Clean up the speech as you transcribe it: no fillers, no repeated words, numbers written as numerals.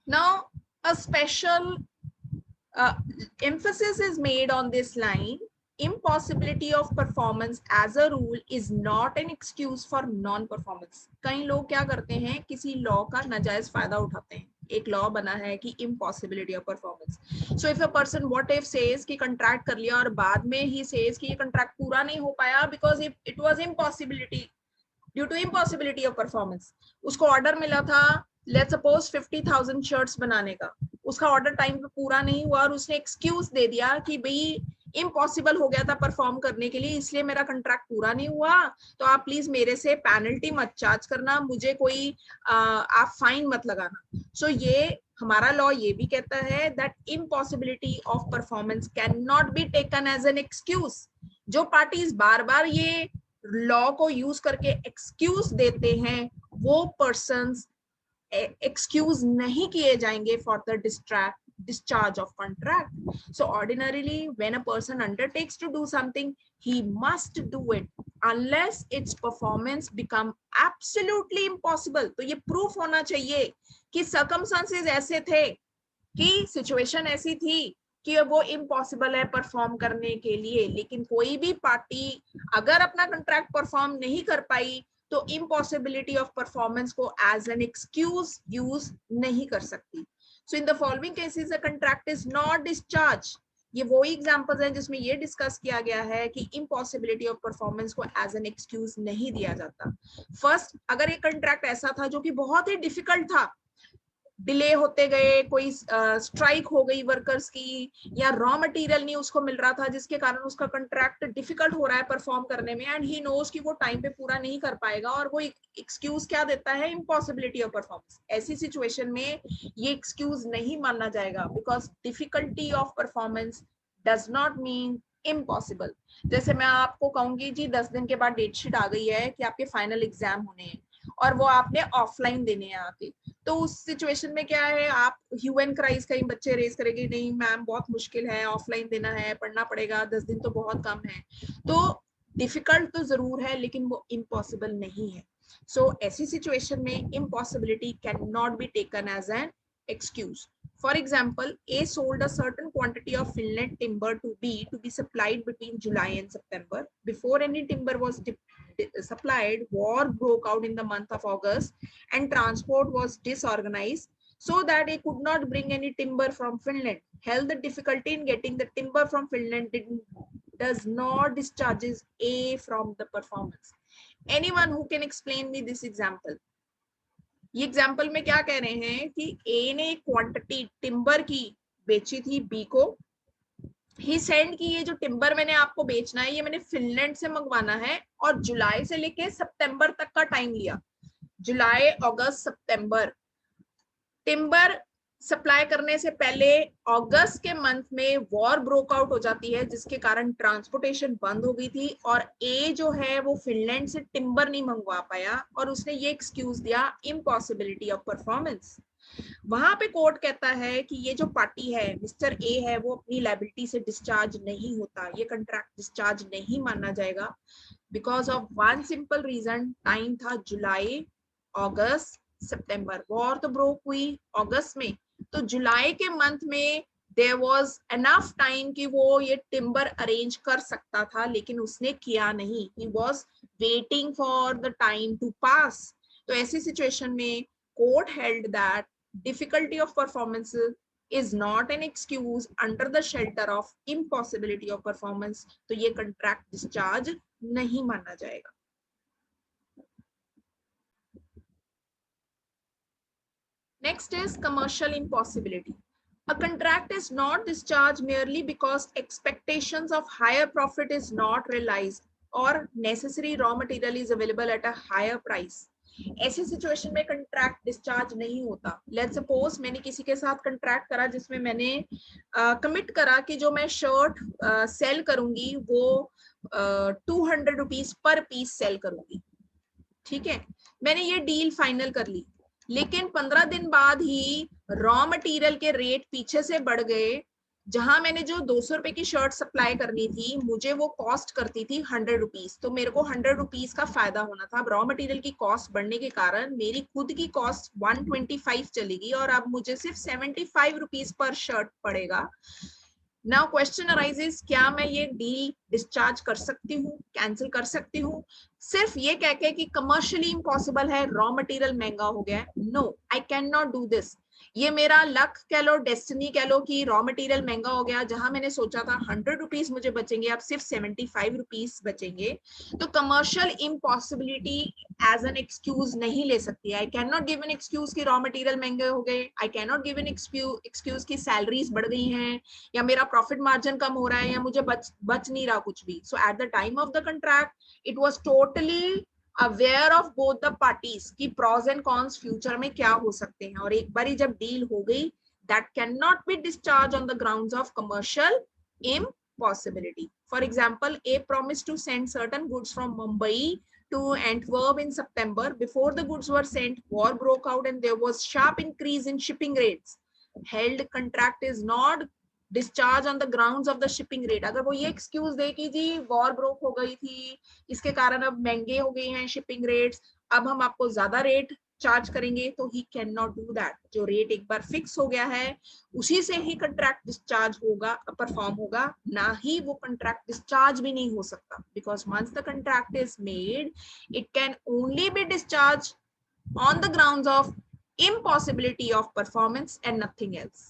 Now, a special emphasis is made on this line. Impossibility of performance as a rule is not an excuse for non performance. कई लोग क्या करते हैं, किसी law का नाजायज फायदा उठाते हैं. एक लॉ बना है कि impossibility of performance. So if a person what if says कि कंट्रैक्ट कर लिया और बाद में ही सेज कि ये कंट्रैक्ट पूरा नहीं हो पाया because it was impossibility, due to impossibility of performance. उसको ऑर्डर मिला था लेट्स सपोज 50,000 शर्ट्स बनाने का, उसका ऑर्डर टाइम पे पूरा नहीं हुआ और उसने एक्सक्यूज दे दिया कि भाई इम्पॉसिबल हो गया था परफॉर्म करने के लिए, इसलिए मेरा कंट्रैक्ट पूरा नहीं हुआ, तो आप प्लीज मेरे से पेनल्टी मत चार्ज करना, मुझे कोई आप फाइन मत लगाना. सो ये हमारा लॉ ये भी कहता है that impossibility of performance can not be taken as an excuse. जो पार्टीज बार बार ये लॉ को यूज करके एक्सक्यूज देते हैं वो पर्सन्स एक्सक्यूज नहीं किए जाएंगे for the discharge of contract. So ordinarily when a person undertakes to do something, he must do it unless its performance become absolutely impossible. तो ये proof होना चाहिए कि circumstances ऐसे थे, कि सिचुएशन ऐसी थी कि वो इम्पॉसिबल है परफॉर्म करने के लिए. लेकिन कोई भी पार्टी अगर अपना कंट्रैक्ट परफॉर्म नहीं कर पाई तो इम्पॉसिबिलिटी ऑफ परफॉर्मेंस को एज एन एक्सक्यूज यूज नहीं कर सकती. So in the following cases a contract is not discharge. ये वो एग्जांपल्स हैं जिसमें ये डिस्कस किया गया है कि इम्पॉसिबिलिटी ऑफ परफॉर्मेंस को एज एन एक्सक्यूज नहीं दिया जाता. फर्स्ट, अगर ये कंट्रैक्ट ऐसा था जो कि बहुत ही डिफिकल्ट था, डिले होते गए, कोई स्ट्राइक हो गई वर्कर्स की, या रॉ मटेरियल नहीं उसको मिल रहा था जिसके कारण उसका कंट्रैक्ट डिफिकल्ट हो रहा है परफॉर्म करने में, एंड ही नोज कि वो टाइम पे पूरा नहीं कर पाएगा और वो एक्सक्यूज क्या देता है, इम्पॉसिबिलिटी ऑफ परफॉर्मेंस. ऐसी सिचुएशन में ये एक्सक्यूज नहीं माना जाएगा because difficulty of performance does not mean impossible. जैसे मैं आपको कहूंगी जी 10 दिन के बाद डेटशीट आ गई है कि आपके फाइनल एग्जाम होने हैं और वो आपने ऑफलाइन देने हैं आके, तो उस सिचुएशन में क्या है, आप ह्यू एंड क्राइज कहीं बच्चे रेज करेंगे, नहीं मैम बहुत मुश्किल है, ऑफलाइन देना है, पढ़ना पड़ेगा, 10 दिन तो बहुत कम है. तो डिफिकल्ट तो जरूर है लेकिन वो इम्पॉसिबल नहीं है. सो ऐसी सिचुएशन में impossibility can not be taken as an excuse. For example, A sold a certain quantity of Finland timber to B to be supplied between July and September. Before any timber was supplied, war broke out in the month of August and transport was disorganized so that he could not bring any timber from Finland. Held the difficulty in getting the timber from Finland does not discharges A from the performance. Anyone who can explain me this example? ये example में क्या कह रहे हैं कि ए ने quantity timber की बेची थी बी को. ही सेंड की ये जो टिम्बर मैंने आपको बेचना है ये मैंने फिनलैंड से मंगवाना है और जुलाई से लेके सितंबर तक का टाइम लिया. जुलाई, अगस्त, सितंबर. टिम्बर सप्लाई करने से पहले अगस्त के मंथ में वॉर ब्रोक आउट हो जाती है जिसके कारण ट्रांसपोर्टेशन बंद हो गई थी और ए जो है वो फिनलैंड से टिम्बर नहीं मंगवा पाया और उसने ये एक्सक्यूज दिया इम्पॉसिबिलिटी ऑफ परफॉर्मेंस. वहां पे कोर्ट कहता है कि ये जो पार्टी है मिस्टर ए है वो अपनी लायबिलिटी से डिस्चार्ज नहीं होता, ये कंट्रैक्ट डिस्चार्ज नहीं माना जाएगा because of one simple reason. Time था जुलाई, अगस्त, सितंबर. वॉर तो ब्रोक हुई अगस्त में, तो जुलाई के मंथ में देयर वाज एनफ टाइम कि वो ये टिम्बर अरेंज कर सकता था लेकिन उसने किया नहीं. He was waiting for the time to pass. तो ऐसी सिचुएशन में court held that difficulty of performance is not an excuse under the shelter of impossibility of performance. तो ये contract discharge नहीं माना जाएगा. Next is commercial impossibility. A contract is not discharged merely because expectations of higher profit is not realized or necessary raw material is available at a higher price. ऐसी situation में contract discharge नहीं होता. Let's suppose मैंने किसी के साथ contract करा जिसमें मैंने कमिट करा कि जो मैं शर्ट सेल करूंगी वो 200 रुपीज पर पीस सेल करूंगी. ठीक है, मैंने ये डील फाइनल कर ली लेकिन 15 दिन बाद ही रॉ मटेरियल के रेट पीछे से बढ़ गए जहां मैंने जो 200 रुपए की शर्ट सप्लाई करनी थी, मुझे वो कॉस्ट करती थी 100 रुपीज, तो मेरे को 100 रुपीज का फायदा होना था। अब रॉ मटेरियल की कॉस्ट बढ़ने के कारण मेरी खुद की कॉस्ट 125 चलेगी और अब मुझे सिर्फ 75 रुपीज पर शर्ट पड़ेगा। नाउ क्वेश्चन अराइजेस, क्या मैं ये डील डिस्चार्ज कर सकती हूँ, कैंसिल कर सकती हूँ, सिर्फ ये कह के कि कमर्शियली इम्पॉसिबल है, रॉ मटेरियल महंगा हो गया है? No, I can not do this. ये मेरा लक कह लो, डेस्टिनी कह लो कि रॉ मटेरियल महंगा हो गया। जहां मैंने सोचा था 100 रुपीज मुझे बचेंगे, अब सिर्फ 75 रुपीज बचेंगे। तो commercial impossibility as an excuse नहीं ले सकती। I can not give an excuse कि रॉ मटेरियल महंगे हो गए, I can not give an excuse की सैलरीज बढ़ गई हैं, या मेरा प्रॉफिट मार्जिन कम हो रहा है, या मुझे बच नहीं रहा कुछ भी। So at the time of the contract it was totally aware of both the parties की प्रॉज एंड कॉन्स फ्यूचर में क्या हो सकते हैं। और एक बार जब डील हो गई, that can not B discharge on the grounds of commercial impossibility. For example, A promised to send certain goods from Mumbai to Antwerp in September. Before the goods were sent, war broke out and there was sharp increase in shipping rates. Held contract is not discharge on the grounds of the shipping rate. अगर वो ये excuse दे कि जी war broke हो गई थी, इसके कारण अब महंगे हो गए हैं shipping rates, अब हम आपको ज्यादा रेट चार्ज करेंगे, तो he can not do that. जो रेट एक बार फिक्स हो गया है उसी से ही कंट्रैक्ट डिस्चार्ज होगा, परफॉर्म होगा, ना ही वो कंट्रैक्ट डिस्चार्ज भी नहीं हो सकता। Because once the contract is made, it can only be discharge on the grounds of impossibility of performance and nothing else.